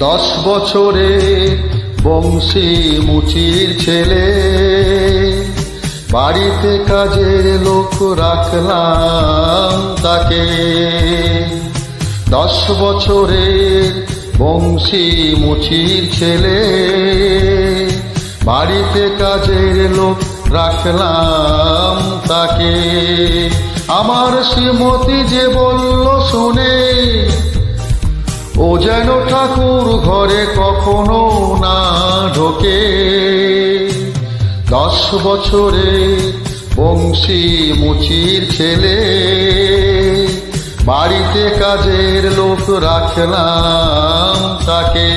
10 বছরে বংশী মুচির ছেলে, বাড়িতে কাজের লোক রাখলাম তাকে। 10 বছরের বংশী মুচির ছেলে, বাড়িতে কাজের লোক রাখলাম তাকে। আমার শ্রীমতী যে বলল শুনে, ও যেন ঠাকুর ঘরে কখনো না ঢোকে। 10 বছরে বংশী মুচির ছেলে, বাড়িতে কাজের লোক রাখলাম তাকে।